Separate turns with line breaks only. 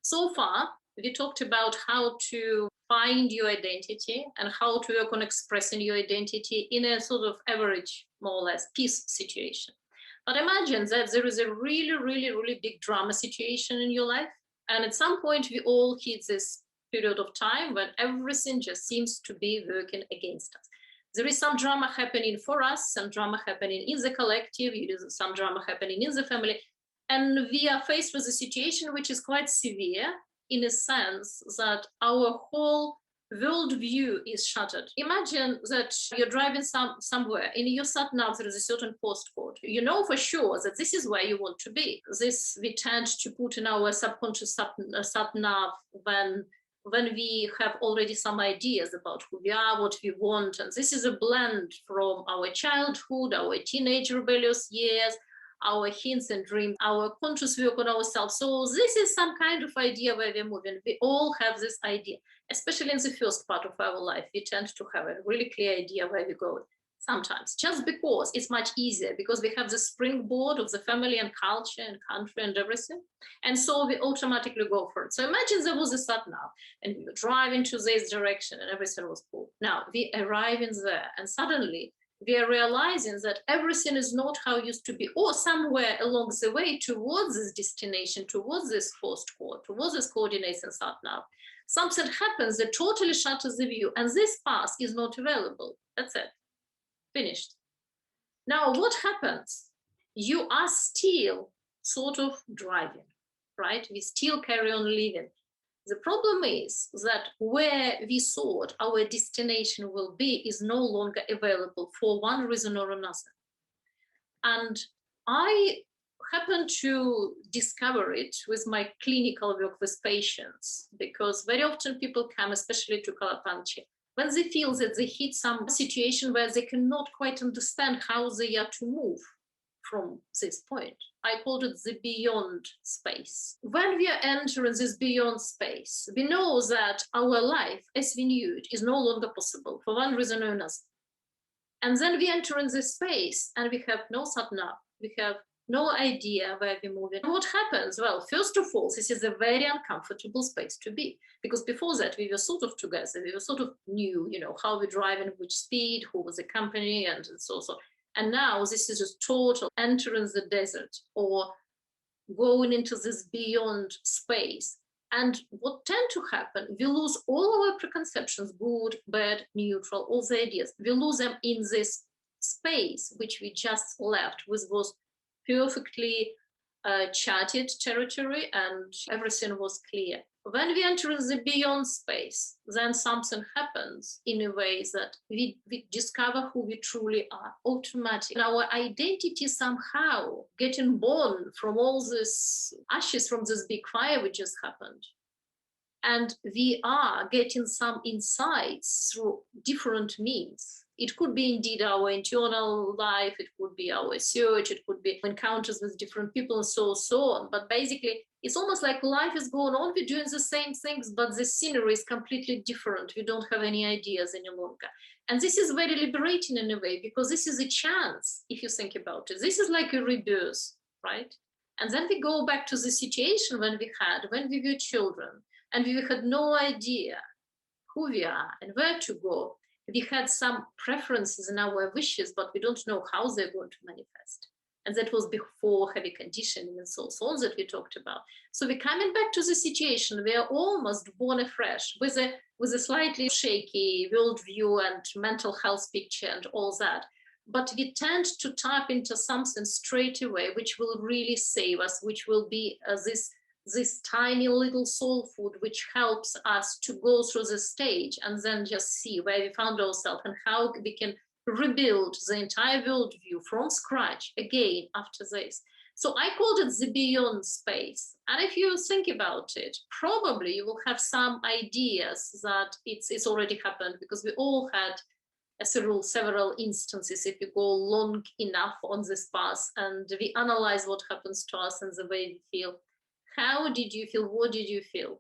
So far, we talked about how to find your identity and how to work on expressing your identity in a sort of average, more or less, peace situation. But imagine that there is a really, really, really big drama situation in your life. And at some point, we all hit this period of time when everything just seems to be working against us. There is some drama happening for us, some drama happening in the collective, some drama happening in the family. And we are faced with a situation which is quite severe in a sense that our whole worldview is shattered. Imagine that you're driving somewhere, in your sat nav there is a certain postcode. You know for sure that this is where you want to be. This we tend to put in our subconscious sat nav when we have already some ideas about who we are, what we want. And this is a blend from our childhood, our teenage rebellious years, our hints and dreams, our conscious work on ourselves. So this is some kind of idea where we're moving. We all have this idea, especially in the first part of our life. We tend to have a really clear idea where we're going sometimes, just because it's much easier, because we have the springboard of the family and culture and country and everything. And so we automatically go for it. So imagine there was a sat nav and we were driving to this direction and everything was cool. Now we arrive in there and suddenly we are realizing that everything is not how it used to be, or somewhere along the way towards this destination, towards this postcode, towards this coordinates and sat nav, something happens that totally shatters the view, and this path is not available. That's it. Finished. Now, what happens? You are still sort of driving, right? We still carry on living. The problem is that where we thought our destination will be is no longer available for one reason or another. And I happened to discover it with my clinical work with patients, because very often people come, especially to Kalapanchi, when they feel that they hit some situation where they cannot quite understand how they are to move from this point. I called it the beyond space. When we are entering this beyond space, we know that our life as we knew it is no longer possible for one reason or another. And then we enter in this space and we have no sat nav, we have no idea where we're moving. And what happens? Well, first of all, this is a very uncomfortable space to be, because before that we were sort of together, we were sort of knew, how we drive and which speed, who was the company, and so. And now this is just total entering the desert or going into this beyond space. And what tend to happen, we lose all our preconceptions, good, bad, neutral, all the ideas. We lose them in this space, which we just left, which was perfectly charted territory and everything was clear. When we enter the beyond space, then something happens in a way that we discover who we truly are automatically. Our identity somehow getting born from all this ashes from this big fire which just happened. And we are getting some insights through different means. It could be indeed our internal life, it could be our research, it could be encounters with different people and so on. But basically, it's almost like life is going on, we're doing the same things, but the scenery is completely different. We don't have any ideas any longer. And this is very liberating in a way, because this is a chance, if you think about it. This is like a rebirth, right? And then we go back to the situation when we were children, and we had no idea who we are and where to go. We had some preferences in our wishes, but we don't know how they're going to manifest. And that was before heavy conditioning and so on that we talked about. So we're coming back to the situation. We are almost born afresh with a slightly shaky worldview and mental health picture and all that. But we tend to tap into something straight away, which will really save us, which will be this tiny little soul food, which helps us to go through the stage and then just see where we found ourselves and how we can rebuild the entire worldview from scratch again after this. So I called it the beyond space. And if you think about it, probably you will have some ideas that it's already happened, because we all had several instances if you go long enough on this path and we analyze what happens to us and the way we feel. How did you feel? What did you feel?